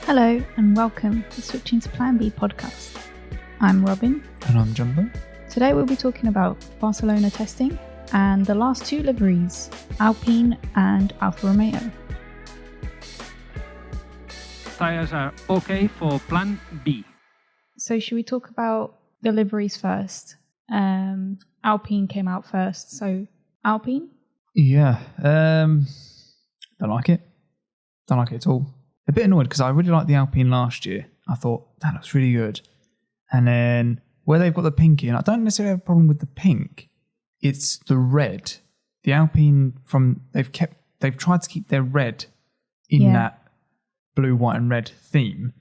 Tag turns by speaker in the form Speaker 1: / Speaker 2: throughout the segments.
Speaker 1: Hello and welcome to Switching to Plan B podcast. I'm Robin.
Speaker 2: And I'm Jumbo.
Speaker 1: Today we'll be talking about Barcelona Testing and the last two liveries, Alpine and Alfa Romeo.
Speaker 3: Tires are okay for Plan B.
Speaker 1: So should we talk about the liveries first? Alpine came out first, so Alpine?
Speaker 2: Yeah, don't like it. Don't like it at all. A bit annoyed because I really liked the Alpine last year. I thought, that looks really good. And then where they've got the pink in, I don't necessarily have a problem with the pink. It's the red. The Alpine they've tried to keep their red in that blue, white and red theme.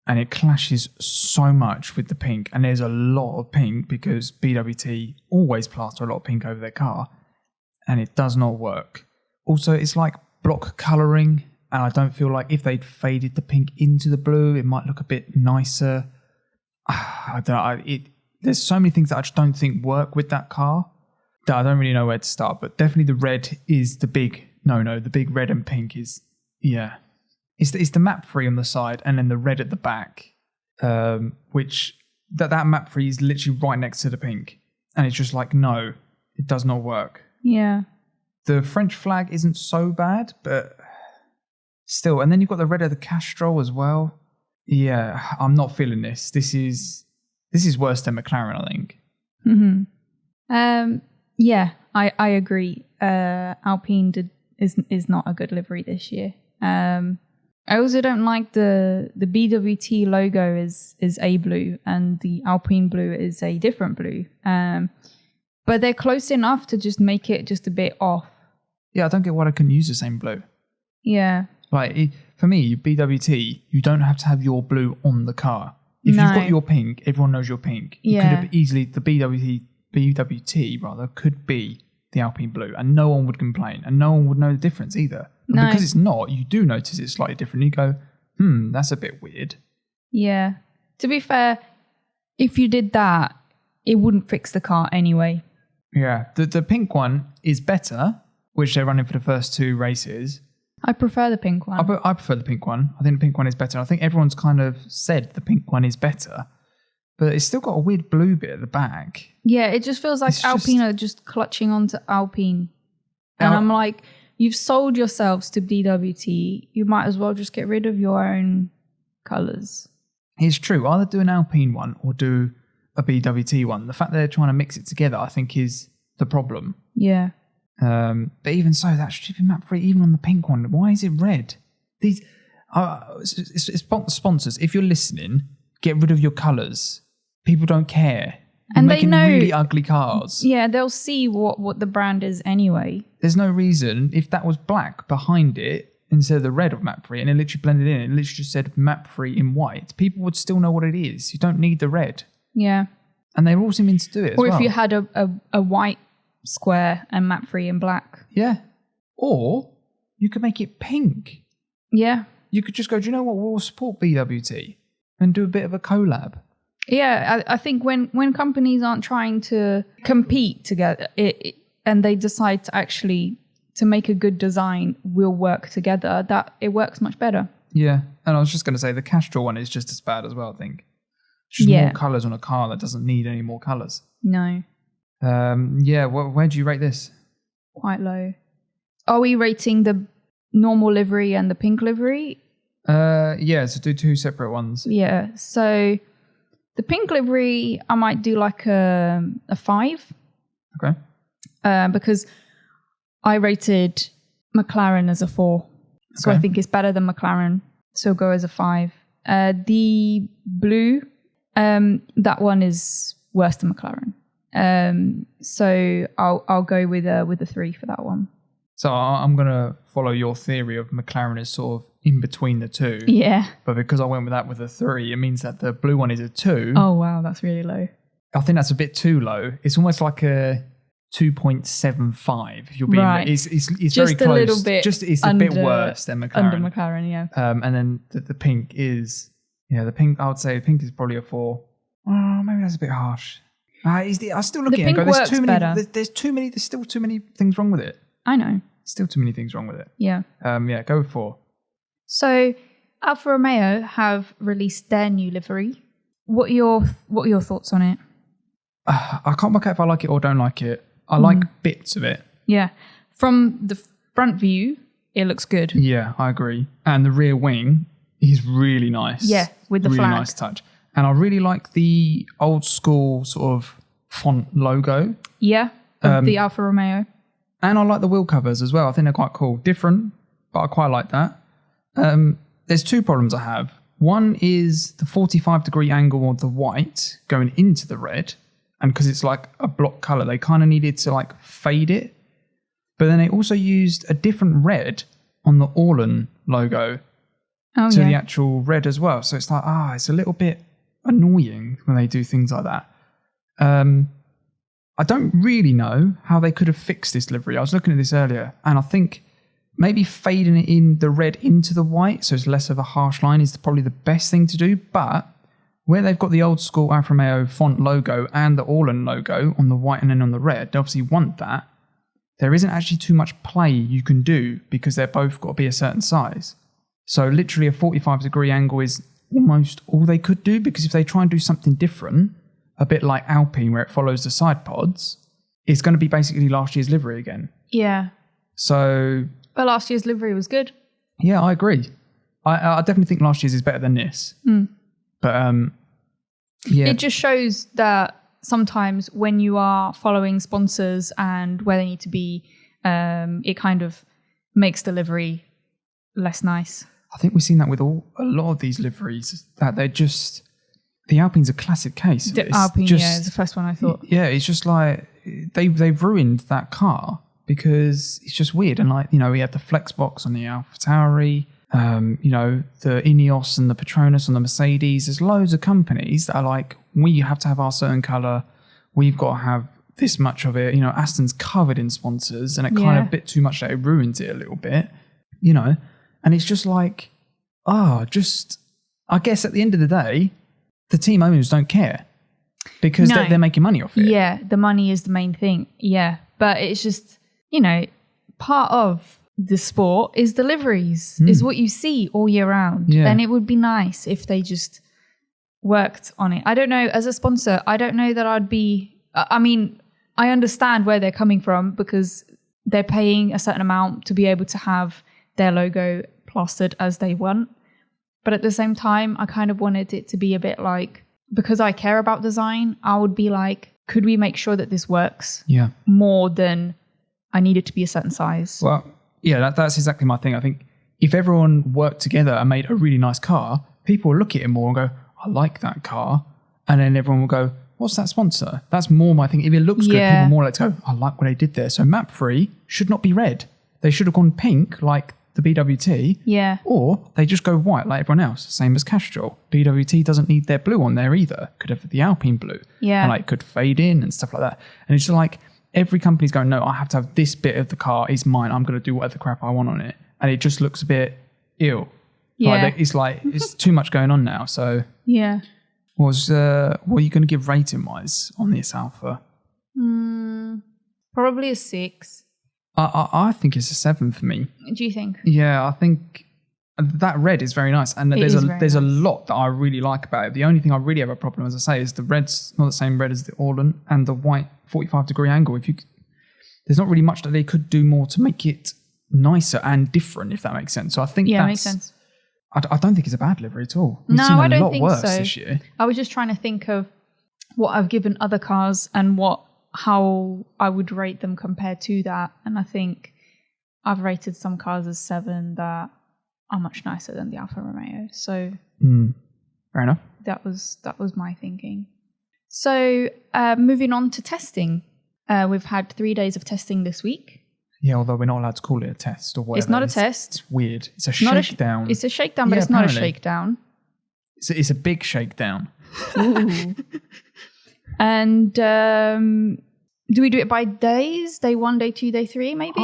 Speaker 2: And it clashes so much with the pink. And there's a lot of pink because BWT always plaster a lot of pink over their car. And it does not work. Also, it's like block colouring. And I don't feel like if they'd faded the pink into the blue, it might look a bit nicer. There's so many things that I just don't think work with that car that I don't really know where to start. But definitely the red is the big no-no. The big red and pink is, yeah. It's the map free on the side and then the red at the back, which that map free is literally right next to the pink. And it's just like, no, it does not work.
Speaker 1: Yeah.
Speaker 2: The French flag isn't so bad, but still. And then you've got the red of the Castrol as well. Yeah, I'm not feeling this. This is worse than McLaren, I think.
Speaker 1: Mm-hmm. Yeah, I agree. Alpine is not a good livery this year. I also don't like the BWT logo is a blue and the Alpine blue is a different blue. But they're close enough to just make it just a bit off.
Speaker 2: Yeah, I don't get why they couldn't use the same blue.
Speaker 1: Yeah.
Speaker 2: Like, for me, BWT, you don't have to have your blue on the car. If you've got your pink, everyone knows your pink. It could have easily, the BWT rather, could be the Alpine blue and no one would complain and no one would know the difference either. But because it's not, you do notice it's slightly different. You go, that's a bit weird.
Speaker 1: Yeah. To be fair, if you did that, it wouldn't fix the car anyway.
Speaker 2: Yeah. The pink one is better, which they're running for the first two races.
Speaker 1: I prefer the pink one.
Speaker 2: I prefer the pink one. I think the pink one is better. I think everyone's kind of said the pink one is better, but it's still got a weird blue bit at the back.
Speaker 1: Yeah, it just feels like Alpine are just clutching onto Alpine. And I'm like, you've sold yourselves to BWT. You might as well just get rid of your own colours.
Speaker 2: It's true. Either do an Alpine one or do a BWT one. The fact that they're trying to mix it together, I think, is the problem.
Speaker 1: Yeah.
Speaker 2: But even so, that stupid map free, even on the pink one, why is it red? These sponsors, if you're listening, get rid of your colours. People don't care. You're making really ugly cars.
Speaker 1: Yeah, they'll see what the brand is anyway.
Speaker 2: There's no reason, if that was black behind it instead of the red of map free, and it literally blended in, it literally just said map free in white, people would still know what it is. You don't need the red.
Speaker 1: Yeah.
Speaker 2: And they all seem to do it as well.
Speaker 1: Or if you had a white square and map free in black.
Speaker 2: Yeah. Or you could make it pink.
Speaker 1: Yeah. You
Speaker 2: could just go, do you know what, we'll support BWT and do a bit of a collab.
Speaker 1: Yeah, I think when companies aren't trying to compete together and they decide to actually to make a good design will work together, that it works much better.
Speaker 2: Yeah, and I was just going to say the Castrol one is just as bad as well, I think. Just more colours on a car that doesn't need any more colours.
Speaker 1: No.
Speaker 2: Where do you rate this?
Speaker 1: Quite low. Are we rating the normal livery and the pink livery?
Speaker 2: So do two separate ones.
Speaker 1: Yeah, so the pink livery, I might do like a 5.
Speaker 2: Okay.
Speaker 1: Because I rated McLaren as a 4. So I think it's better than McLaren. So I'll go as a 5. The blue, that one is worse than McLaren. So I'll go with a 3 for that one.
Speaker 2: So I'm going to follow your theory of McLaren is sort of in between the two.
Speaker 1: Yeah.
Speaker 2: But because I went with that with a 3, it means that the blue one is a 2.
Speaker 1: Oh, wow. That's really low.
Speaker 2: I think that's a bit too low. It's almost like a 2.75. If you're being it's just very close. A little bit. It's a bit worse than McLaren.
Speaker 1: Under McLaren, yeah.
Speaker 2: And then the pink is, the pink. I would say the pink is probably a 4. Oh, maybe that's a bit harsh. I still look at it and go, there's too many. There's still too many things wrong with it.
Speaker 1: I know.
Speaker 2: Still too many things wrong with it.
Speaker 1: Yeah.
Speaker 2: Go with 4.
Speaker 1: So Alfa Romeo have released their new livery. What are your thoughts on it?
Speaker 2: I can't work out if I like it or don't like it. I like bits of it.
Speaker 1: Yeah. From the front view, it looks good.
Speaker 2: Yeah, I agree. And the rear wing is really nice.
Speaker 1: Yeah, with the
Speaker 2: really
Speaker 1: flag.
Speaker 2: Nice touch. And I really like the old school sort of font logo.
Speaker 1: Yeah, of the Alfa Romeo.
Speaker 2: And I like the wheel covers as well. I think they're quite cool. Different, but I quite like that. There's two problems I have. One is the 45-degree angle of the white going into the red. And because it's like a block colour, they kind of needed to like fade it. But then they also used a different red on the Orlen logo to the actual red as well. So it's like, it's a little bit annoying when they do things like that. I don't really know how they could have fixed this livery. I was looking at this earlier, and I think maybe fading it in the red into the white, so it's less of a harsh line, is probably the best thing to do. But where they've got the old school Alfa Romeo font logo and the Orlen logo on the white and then on the red, they obviously want that. There isn't actually too much play you can do because they're both got to be a certain size. So literally a 45-degree angle is almost all they could do, because if they try and do something different, a bit like Alpine where it follows the side pods, it's going to be basically last year's livery again.
Speaker 1: Yeah.
Speaker 2: So...
Speaker 1: But last year's livery was good.
Speaker 2: Yeah, I agree. I definitely think last year's is better than this. But yeah.
Speaker 1: It just shows that sometimes when you are following sponsors and where they need to be, it kind of makes the livery less nice.
Speaker 2: I think we've seen that with a lot of these liveries, that they're just... The Alpine's a classic case.
Speaker 1: The Alpine, is the first one I thought.
Speaker 2: Yeah, it's just like they've ruined that car because it's just weird. And like, we had the Flexbox on the AlphaTauri, the Ineos and the Petronas on the Mercedes. There's loads of companies that are like, we have to have our certain colour. We've got to have this much of it. Aston's covered in sponsors, and it kind of a bit too much that it ruins it a little bit, And it's just like, I guess at the end of the day, the team owners don't care because they're making money off it.
Speaker 1: Yeah, the money is the main thing. Yeah, but it's just, part of the sport is the liveries, is what you see all year round.
Speaker 2: Yeah.
Speaker 1: And it would be nice if they just worked on it. I don't know, as a sponsor, I don't know that I'd be... I understand where they're coming from because they're paying a certain amount to be able to have their logo plastered as they want. But at the same time, I kind of wanted it to be a bit like, because I care about design, I would be like, could we make sure that this works?
Speaker 2: Yeah.
Speaker 1: More than I need it to be a certain size.
Speaker 2: Well, yeah, that's exactly my thing. I think if everyone worked together and made a really nice car, people will look at it more and go, I like that car. And then everyone will go, what's that sponsor? That's more my thing. If it looks good, people more like to go, I like what they did there. So map 3 should not be red. They should have gone pink like the BWT.
Speaker 1: Yeah.
Speaker 2: Or they just go white like everyone else, same as Castrol. BWT doesn't need their blue on there either. Could have the Alpine blue.
Speaker 1: Yeah.
Speaker 2: And like could fade in and stuff like that. And it's just like every company's going, no, I have to have this bit of the car is mine. I'm going to do whatever crap I want on it. And it just looks a bit ill.
Speaker 1: Yeah.
Speaker 2: It's too much going on now. So
Speaker 1: yeah.
Speaker 2: what are you going to give rating wise on this Alpha?
Speaker 1: Probably a 6.
Speaker 2: I think it's a 7 for me.
Speaker 1: Do you think?
Speaker 2: Yeah, I think that red is very nice, and there's a lot that I really like about it. The only thing I really have a problem, as I say, is the red's not the same red as the Orlen, and the white 45-degree angle. There's not really much that they could do more to make it nicer and different, if that makes sense. So I think
Speaker 1: makes sense.
Speaker 2: I don't think it's a bad livery at all. We've
Speaker 1: No,
Speaker 2: seen
Speaker 1: I don't
Speaker 2: a lot
Speaker 1: think
Speaker 2: worse
Speaker 1: so.
Speaker 2: this year.
Speaker 1: I was just trying to think of what I've given other cars and how I would rate them compared to that. And I think I've rated some cars as 7 that are much nicer than the Alfa Romeo. So
Speaker 2: Fair enough.
Speaker 1: that was my thinking. So moving on to testing. We've had 3 days of testing this week.
Speaker 2: Yeah, although we're not allowed to call it a test or whatever.
Speaker 1: It's not a test.
Speaker 2: It's weird. It's a
Speaker 1: Not a
Speaker 2: shakedown.
Speaker 1: It's a shakedown, but
Speaker 2: Yeah,
Speaker 1: it's not a
Speaker 2: apparently.
Speaker 1: shakedown.
Speaker 2: It's a big shakedown.
Speaker 1: Ooh. And do we do it by days? Day 1, day 2, day 3, maybe?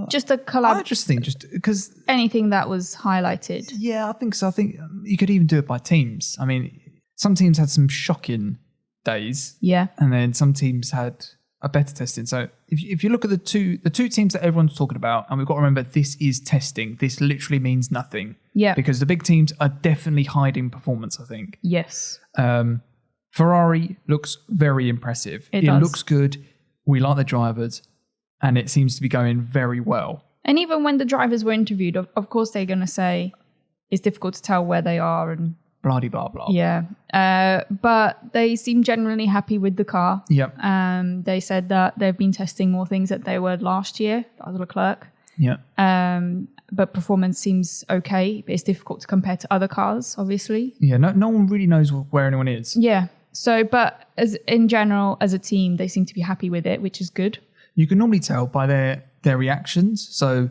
Speaker 1: Just a collab.
Speaker 2: I just think because
Speaker 1: Anything that was highlighted.
Speaker 2: yeah, I think so. I think you could even do it by teams. I mean, some teams had some shocking days,
Speaker 1: Yeah.
Speaker 2: and then some teams had a better testing. So if you look at the two teams that everyone's talking about, and we've got to remember this is testing. This literally means nothing.
Speaker 1: Yeah.
Speaker 2: Because the big teams are definitely hiding performance, I think.
Speaker 1: Yes.
Speaker 2: Ferrari looks very impressive.
Speaker 1: It does.
Speaker 2: Looks good. We like the drivers, and it seems to be going very well.
Speaker 1: And even when the drivers were interviewed, of course they're going to say it's difficult to tell where they are and
Speaker 2: Blah-de-blah-blah.
Speaker 1: yeah. But they seem generally happy with the car.
Speaker 2: Yep.
Speaker 1: They said that they've been testing more things that they were last year, as Leclerc.
Speaker 2: Yeah.
Speaker 1: But performance seems okay. But it's difficult to compare to other cars, obviously.
Speaker 2: Yeah, no one really knows where anyone is.
Speaker 1: Yeah. So, but as in general, as a team, they seem to be happy with it, which is good.
Speaker 2: You can normally tell by their reactions. So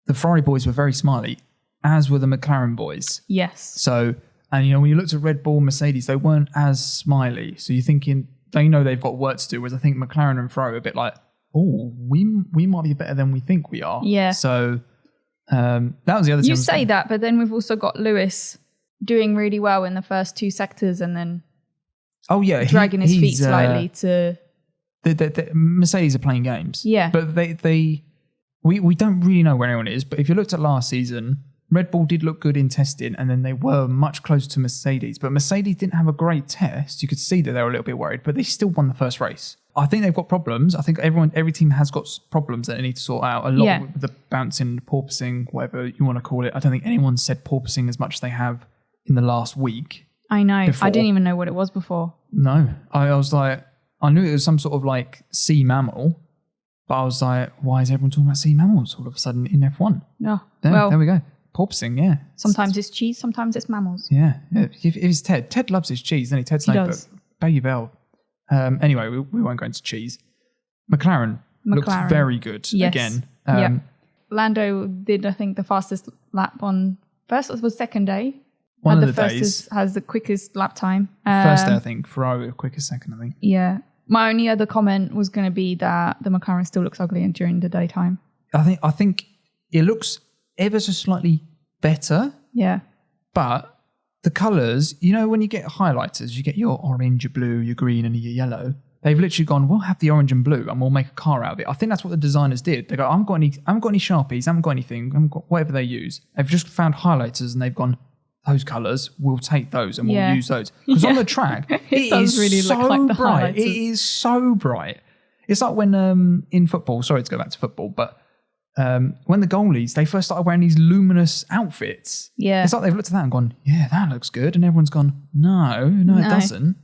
Speaker 2: the Ferrari boys were very smiley, as were the McLaren boys.
Speaker 1: Yes.
Speaker 2: So, and when you looked at Red Bull, Mercedes, they weren't as smiley. So you're thinking they know they've got work to do, whereas I think McLaren and Ferrari are a bit like, oh, we might be better than we think we are.
Speaker 1: Yeah.
Speaker 2: So that was the other thing.
Speaker 1: You say that, but then we've also got Lewis doing really well in the first two sectors and then dragging his feet slightly to...
Speaker 2: The Mercedes are playing games.
Speaker 1: Yeah.
Speaker 2: But we don't really know where anyone is. But if you looked at last season, Red Bull did look good in testing and then they were much closer to Mercedes. But Mercedes didn't have a great test. You could see that they were a little bit worried, but they still won the first race. I think they've got problems. I think every team has got problems that they need to sort out. A lot with the bouncing, porpoising, whatever you want to call it. I don't think anyone said porpoising as much as they have in the last week.
Speaker 1: I know.
Speaker 2: Before.
Speaker 1: I didn't even know what it was before.
Speaker 2: No. I was like... I knew it was some sort of like sea mammal, but I was like, why is everyone talking about sea mammals all of a sudden in F1?
Speaker 1: No.
Speaker 2: There we go. Porpoising, yeah.
Speaker 1: Sometimes it's cheese, sometimes it's mammals.
Speaker 2: Yeah. If it's Ted. Ted loves his cheese, doesn't he? Ted Snake, but Baby Bell. Anyway, we won't go into cheese. McLaren looks very good again.
Speaker 1: Lando did, I think, the fastest lap on first or second day.
Speaker 2: One of the days.
Speaker 1: Has the quickest lap time.
Speaker 2: First day, I think. Ferrari quickest second, I think.
Speaker 1: Yeah. My only other comment was going to be that the McLaren still looks ugly during the daytime.
Speaker 2: I think it looks ever so slightly better.
Speaker 1: Yeah.
Speaker 2: But the colours, when you get highlighters, you get your orange, your blue, your green and your yellow. They've literally gone, we'll have the orange and blue and we'll make a car out of it. I think that's what the designers did. They go, I haven't got any Sharpies, I haven't got anything, I haven't got whatever they use. They've just found highlighters and they've gone, those colours, we'll take those and we'll use those. Because on the track, it does really
Speaker 1: look
Speaker 2: so
Speaker 1: like the
Speaker 2: bright.
Speaker 1: highlighters.
Speaker 2: It is so bright. It's like when in football, sorry to go back to football, but when the goalies, they first started wearing these luminous outfits.
Speaker 1: Yeah.
Speaker 2: It's like they've looked at that and gone, yeah, that looks good. And everyone's gone, no, it doesn't.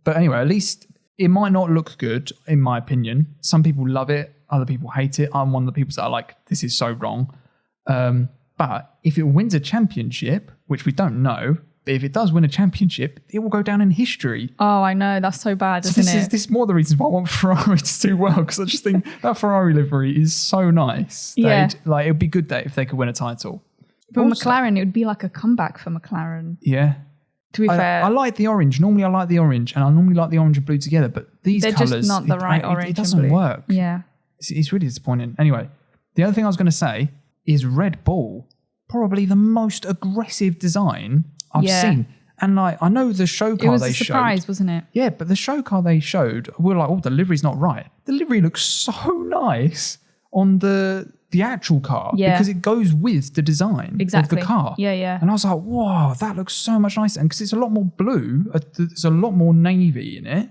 Speaker 2: But anyway, at least it might not look good, in my opinion. Some people love it. Other people hate it. I'm one of the people that are like, this is so wrong. But if it wins a championship, which we don't know, but if it does win a championship, it will go down in history.
Speaker 1: Oh, I know. That's so bad, isn't it?
Speaker 2: This is more the reasons why I want Ferrari to do well, because I just think that Ferrari livery is so nice.
Speaker 1: Yeah.
Speaker 2: It would be good if they could win a title.
Speaker 1: For McLaren, it would be like a comeback for McLaren.
Speaker 2: Yeah.
Speaker 1: To be fair.
Speaker 2: I like the orange. Normally I like the orange, and I normally like the orange and blue together, but these colours...
Speaker 1: They're just not the right orange
Speaker 2: it doesn't
Speaker 1: and blue.
Speaker 2: work.
Speaker 1: Yeah.
Speaker 2: It's really disappointing. Anyway, the other thing I was going to say is Red Bull, probably the most aggressive design I've seen. And I know the show car they showed... It was a surprise,
Speaker 1: wasn't it?
Speaker 2: Yeah, but the show car they showed, we were like, oh, the livery's not right. The livery looks so nice on the actual car because it goes with the design of the car.
Speaker 1: Yeah.
Speaker 2: And I was like, whoa, that looks so much nicer. And because it's a lot more blue, there's a lot more navy in it.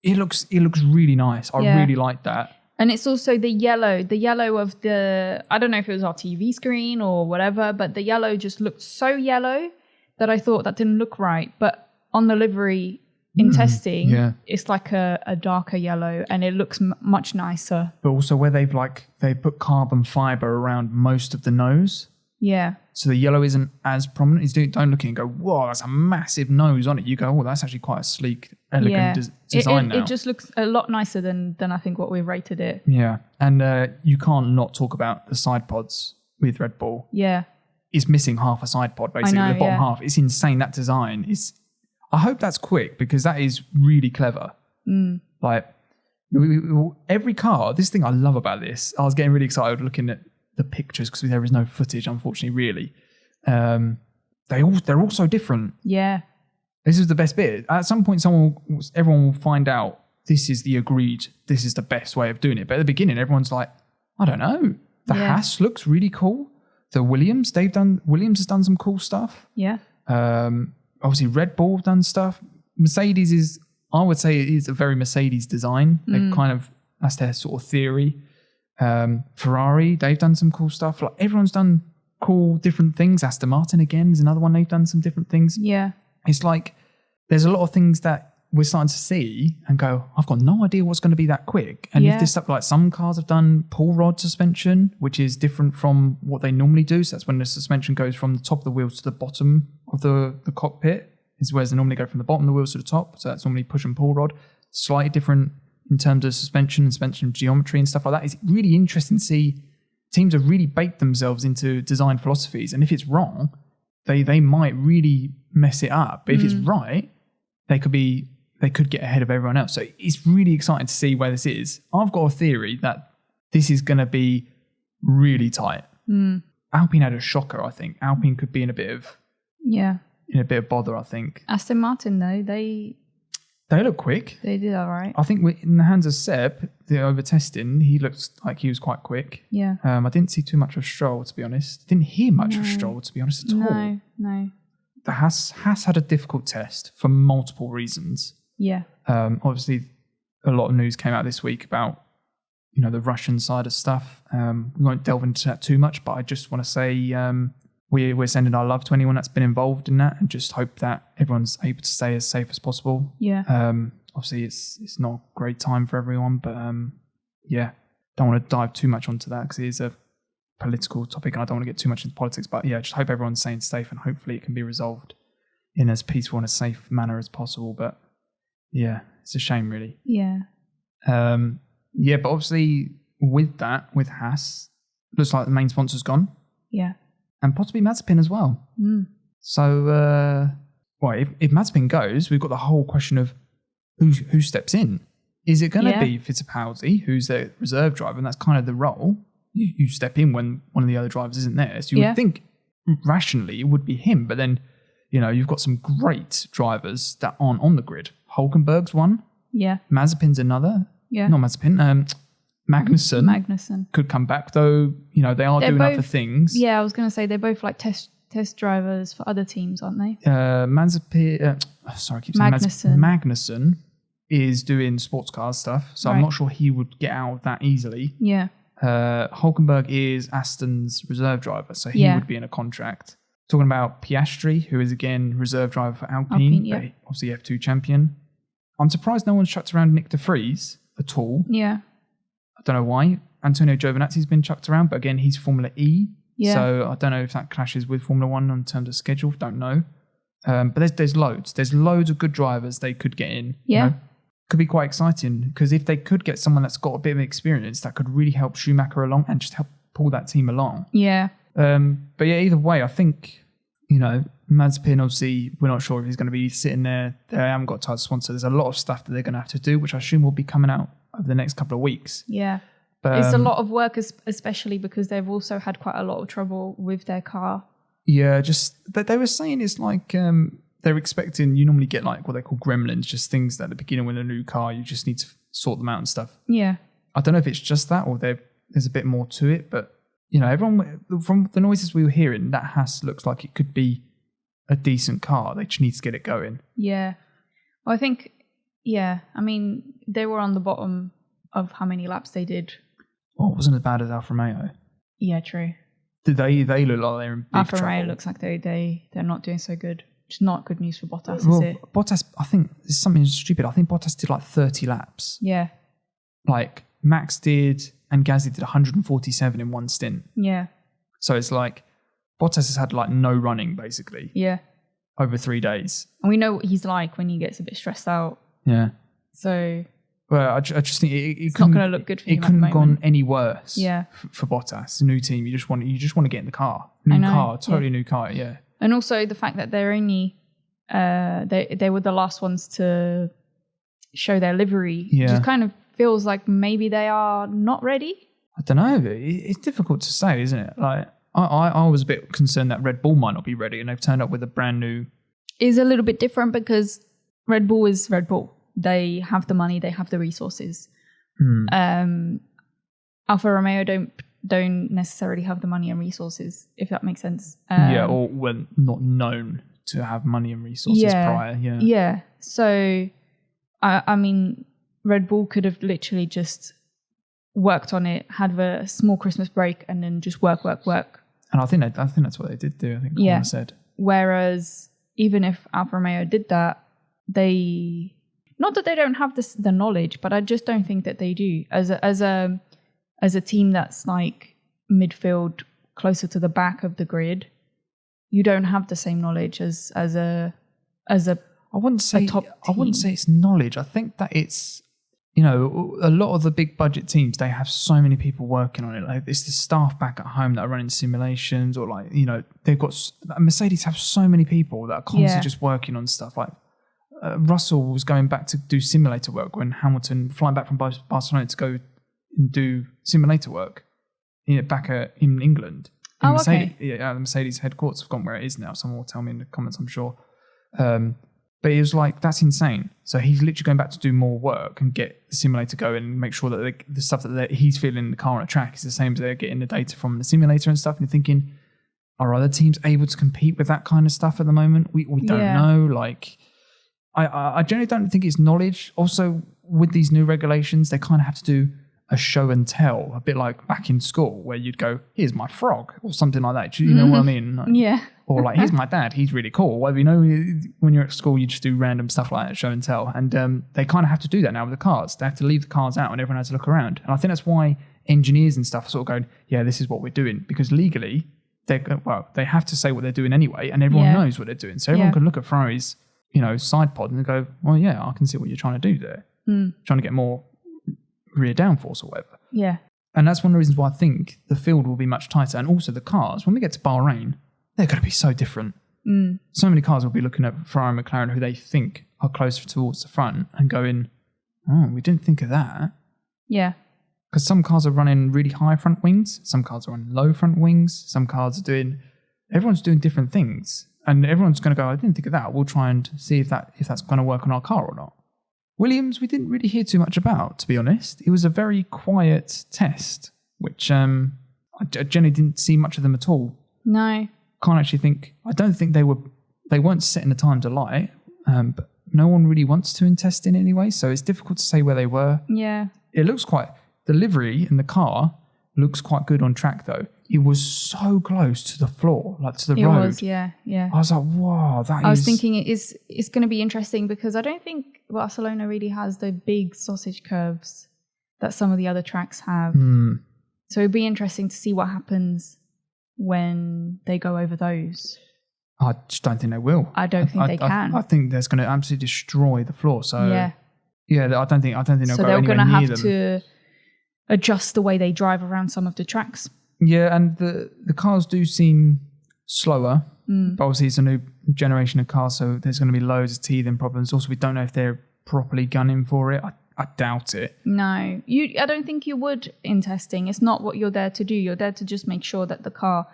Speaker 2: It looks really nice. I really like that.
Speaker 1: And it's also the yellow of the, I don't know if it was our TV screen or whatever, but the yellow just looked so yellow that I thought that didn't look right. But on the livery in testing, it's like a darker yellow and it looks much nicer.
Speaker 2: But also where they put carbon fibre around most of the nose.
Speaker 1: Yeah.
Speaker 2: So the yellow isn't as prominent. Don't look at it and go, whoa, that's a massive nose on it. You go, oh, that's actually quite a sleek, elegant design now.
Speaker 1: It just looks a lot nicer than I think what we've rated it.
Speaker 2: Yeah. And you can't not talk about the side pods with Red Bull.
Speaker 1: Yeah.
Speaker 2: It's missing half a side pod, basically. The bottom half. It's insane. That design is... I hope that's quick because that is really clever. Like, every car, this thing I love about this, I was getting really excited looking at the pictures because there is no footage, unfortunately, really. They're all so different.
Speaker 1: Yeah.
Speaker 2: This is the best bit. At some point, everyone will find out this is the best way of doing it. But at the beginning, everyone's like, I don't know. The Haas looks really cool. Williams. Williams has done some cool stuff.
Speaker 1: Yeah.
Speaker 2: Obviously, Red Bull have done stuff. Mercedes I would say it is a very Mercedes design. That's their sort of theory. Ferrari, they've done some cool stuff. Like everyone's done cool different things. Aston Martin again is another one. They've done some different things.
Speaker 1: Yeah.
Speaker 2: It's like there's a lot of things that we're starting to see and go, I've got no idea what's going to be that quick. And if this stuff, like some cars have done pull rod suspension, which is different from what they normally do. So that's when the suspension goes from the top of the wheels to the bottom of the cockpit, is whereas they normally go from the bottom of the wheels to the top. So that's normally push and pull rod. Slightly different in terms of suspension and suspension geometry and stuff like that. It's really interesting to see teams have really baked themselves into design philosophies. And if it's wrong, they might really mess it up. But if it's right, they could get ahead of everyone else. So it's really exciting to see where this is. I've got a theory that this is going to be really tight. Alpine had a shocker, I think. Alpine could be in a bit of bother, I think.
Speaker 1: Aston Martin, though, they
Speaker 2: look quick.
Speaker 1: They did all right.
Speaker 2: I think in the hands of Seb, the over testing, he looked like he was quite quick.
Speaker 1: Yeah.
Speaker 2: I didn't see too much of Stroll, to be honest. Didn't hear much of Stroll, to be honest, at all.
Speaker 1: No.
Speaker 2: The Haas had a difficult test for multiple reasons.
Speaker 1: Yeah.
Speaker 2: Obviously, a lot of news came out this week about, the Russian side of stuff. We won't delve into that too much, but I just want to say we're sending our love to anyone that's been involved in that and just hope that everyone's able to stay as safe as possible.
Speaker 1: Yeah.
Speaker 2: Obviously, it's not a great time for everyone, but don't want to dive too much onto that because it is a political topic and I don't want to get too much into politics, but just hope everyone's staying safe and hopefully it can be resolved in as peaceful and a safe manner as possible. But it's a shame, really.
Speaker 1: Yeah.
Speaker 2: But obviously with Haas, looks like the main sponsor's gone.
Speaker 1: Yeah.
Speaker 2: And possibly Mazepin as well. So, if Mazepin goes, we've got the whole question of who steps in. Is it going to be Fittipaldi, who's the reserve driver, and that's kind of the role? You step in when one of the other drivers isn't there. So you would think rationally it would be him, but then, you've got some great drivers that aren't on the grid. Hulkenberg's one. Yeah. Mazepin's another. Yeah. Not Mazepin. Magnussen could come back though. They are doing other things.
Speaker 1: Yeah, I was going to say they're both like test drivers for other teams, aren't they?
Speaker 2: Magnussen is doing sports cars stuff, so I'm not sure he would get out of that easily.
Speaker 1: Yeah.
Speaker 2: Hulkenberg is Aston's reserve driver, so he would be in a contract. Talking about Piastri, who is again reserve driver for Alpine, but obviously F2 champion. I'm surprised no one's chucked around Nick de Vries at all.
Speaker 1: Yeah.
Speaker 2: I don't know why. Antonio Giovinazzi's been chucked around, but again, he's Formula E. Yeah. So I don't know if that clashes with Formula 1 in terms of schedule. Don't know. But there's loads. There's loads of good drivers they could get in.
Speaker 1: Yeah.
Speaker 2: Could be quite exciting because if they could get someone that's got a bit of experience, that could really help Schumacher along and just help pull that team along.
Speaker 1: Yeah.
Speaker 2: But either way, I think, Mazepin, obviously, we're not sure if he's going to be sitting there. They haven't got a title sponsor. There's a lot of stuff that they're going to have to do, which I assume will be coming out over the next couple of weeks.
Speaker 1: Yeah. But it's a lot of work, especially because they've also had quite a lot of trouble with their car.
Speaker 2: Yeah, just that they were saying it's like they're expecting, you normally get like what they call gremlins, just things that at the beginning with a new car, you just need to sort them out and stuff.
Speaker 1: Yeah.
Speaker 2: I don't know if it's just that or there's a bit more to it, but everyone, from the noises we were hearing, that Haas looks like it could be a decent car. They just need to get it going.
Speaker 1: Yeah. Well, I think, I mean, they were on the bottom of how many laps they did.
Speaker 2: Well, it wasn't as bad as Alfa Romeo.
Speaker 1: Yeah, true.
Speaker 2: Did they look like they're in big
Speaker 1: Alfa
Speaker 2: trouble?
Speaker 1: Romeo looks like they're not doing so good. It's not good news for Bottas,
Speaker 2: well,
Speaker 1: is it?
Speaker 2: Bottas, I think it's something stupid. I think Bottas did like 30 laps.
Speaker 1: Yeah.
Speaker 2: Like Max did and Gasly did 147 in one stint.
Speaker 1: Yeah.
Speaker 2: So it's like Bottas has had like no running basically.
Speaker 1: Yeah.
Speaker 2: Over 3 days.
Speaker 1: And we know what he's like when he gets a bit stressed out.
Speaker 2: Yeah.
Speaker 1: So...
Speaker 2: Well, I just think it's
Speaker 1: not going to look good for him.
Speaker 2: It couldn't have gone any worse.
Speaker 1: Yeah.
Speaker 2: For Bottas, a new team, you just want to get in the car, new car. Yeah.
Speaker 1: And also the fact that they're only they were the last ones to show their livery.
Speaker 2: Yeah.
Speaker 1: Just kind of feels like maybe they are not ready.
Speaker 2: I don't know. It's difficult to say, isn't it? Like I was a bit concerned that Red Bull might not be ready, and they've turned up with a brand new.
Speaker 1: Is a little bit different because Red Bull is Red Bull. They have the money, they have the resources. Alfa Romeo don't don't necessarily have the money and resources, if that makes sense.
Speaker 2: Or were not known to have money and resources prior.
Speaker 1: Yeah. So, I mean, Red Bull could have literally just worked on it, had a small Christmas break, and then just work.
Speaker 2: And I think that's what they did do. I think Corner said. Whereas
Speaker 1: even if Alfa Romeo did that, not that they don't have the knowledge, but I just don't think that they do. As a team that's like midfield, closer to the back of the grid, you don't have the same knowledge as a
Speaker 2: I wouldn't say
Speaker 1: top team.
Speaker 2: I wouldn't say it's knowledge. I think that it's, a lot of the big budget teams, they have so many people working on it. Like, it's the staff back at home that are running simulations, or like, they've got Mercedes have so many people that are constantly just working on stuff. Like Russell was going back to do simulator work when Hamilton flying back from Barcelona to go and do simulator work, back in England. Mercedes, the Mercedes headquarters. I've forgotten where it is now. Someone will tell me in the comments, I'm sure. But it was like, that's insane. So he's literally going back to do more work and get the simulator going and make sure that the stuff that he's feeling in the car on a track is the same as they're getting the data from the simulator and stuff. And you're thinking, are other teams able to compete with that kind of stuff at the moment? We don't know. Like, I generally don't think it's knowledge. Also, with these new regulations, they kind of have to do a show and tell, a bit like back in school where you'd go, here's my frog, or something like that. Do you know what I mean? Like, or like, here's my dad, he's really cool. Well, when you're at school, you just do random stuff like that, show and tell. And they kind of have to do that now with the cars. They have to leave the cars out and everyone has to look around. And I think that's why engineers and stuff are sort of going, yeah, this is what we're doing. Because legally, they have to say what they're doing anyway, and everyone knows what they're doing. So everyone can look at Ferrari's, side pod and go, well, yeah, I can see what you're trying to do there. Trying to get more rear downforce or whatever.
Speaker 1: Yeah.
Speaker 2: And that's one of the reasons why I think the field will be much tighter. And also the cars, when we get to Bahrain, they're going to be so different. So many cars will be looking at Ferrari and McLaren who they think are closer towards the front and going, oh, we didn't think of that.
Speaker 1: Yeah.
Speaker 2: Because some cars are running really high front wings. Some cars are running low front wings. Some cars are everyone's doing different things. And everyone's going to go, I didn't think of that. We'll try and see if that's going to work on our car or not. Williams, we didn't really hear too much about, to be honest. It was a very quiet test, which I generally didn't see much of them at all.
Speaker 1: No.
Speaker 2: I don't think they weren't setting the time to lie, but no one really wants to in testing anyway, so it's difficult to say where they were.
Speaker 1: Yeah.
Speaker 2: It looks the livery in the car looks quite good on track though. It was so close to the floor, like to the road.
Speaker 1: It was, yeah.
Speaker 2: I was like, wow,
Speaker 1: I was thinking it's going to be interesting because I don't think Barcelona really has the big sausage curves that some of the other tracks have. So it'd be interesting to see what happens when they go over those.
Speaker 2: I just don't think they will.
Speaker 1: I don't think they can.
Speaker 2: I think that's going to absolutely destroy the floor. So yeah, I don't think they'll go anywhere near them. So they're going to have
Speaker 1: to adjust the way they drive around some of the tracks.
Speaker 2: Yeah, and the cars do seem slower. But obviously it's a new generation of cars, so there's going to be loads of teething problems. Also, we don't know if they're properly gunning for it. I doubt it.
Speaker 1: No, I don't think you would in testing. It's not what you're there to do. You're there to just make sure that the car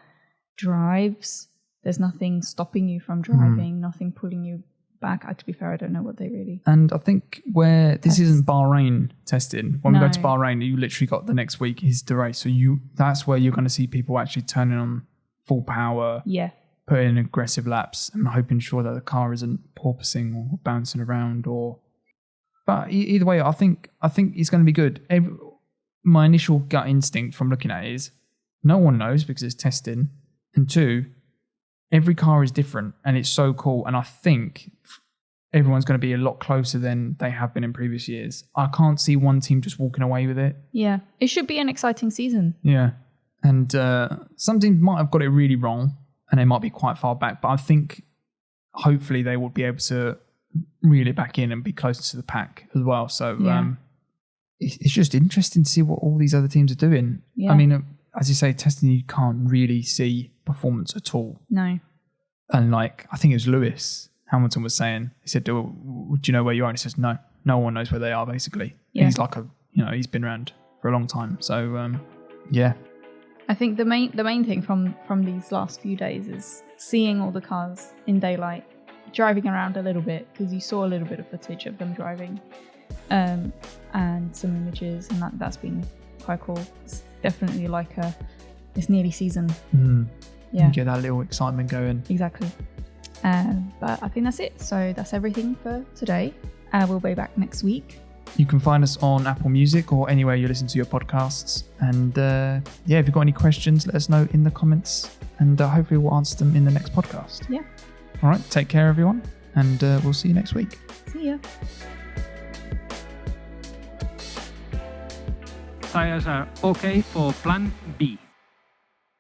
Speaker 1: drives. There's nothing stopping you from driving, nothing pulling you back. To be fair, I don't know what they really...
Speaker 2: And I think where this isn't Bahrain testing, when we go to Bahrain, you literally got the next week is the race. So that's where you're going to see people actually turning on full power, putting in aggressive laps and hoping sure that the car isn't porpoising or bouncing around. But either way, I think it's going to be good. My initial gut instinct from looking at it is no one knows because it's testing. And two, every car is different and it's so cool. And I think everyone's going to be a lot closer than they have been in previous years. I can't see one team just walking away with it.
Speaker 1: Yeah, it should be an exciting season.
Speaker 2: Yeah. And some teams might have got it really wrong and they might be quite far back. But I think hopefully they will be able to reel it back in and be closer to the pack as well. So it's just interesting to see what all these other teams are doing. Yeah. I mean, as you say, testing, you can't really see performance at all.
Speaker 1: No.
Speaker 2: And I think it was Lewis Hamilton was saying, he said, do you know where you are? And he says, no one knows where they are, basically. Yeah. He's like he's been around for a long time. So, yeah.
Speaker 1: I think the main thing from these last few days is seeing all the cars in daylight, driving around a little bit, because you saw a little bit of footage of them driving, and some images, and that's been quite cool. definitely like it's nearly season.
Speaker 2: Yeah. You get that little excitement going.
Speaker 1: Exactly. But I think that's it. So that's everything for today. We'll be back next week.
Speaker 2: You can find us on Apple Music or anywhere you listen to your podcasts. And if you've got any questions, let us know in the comments. And hopefully we'll answer them in the next podcast.
Speaker 1: Yeah.
Speaker 2: All right. Take care, everyone. And we'll see you next week.
Speaker 1: See ya.
Speaker 3: Tires are okay for plan B.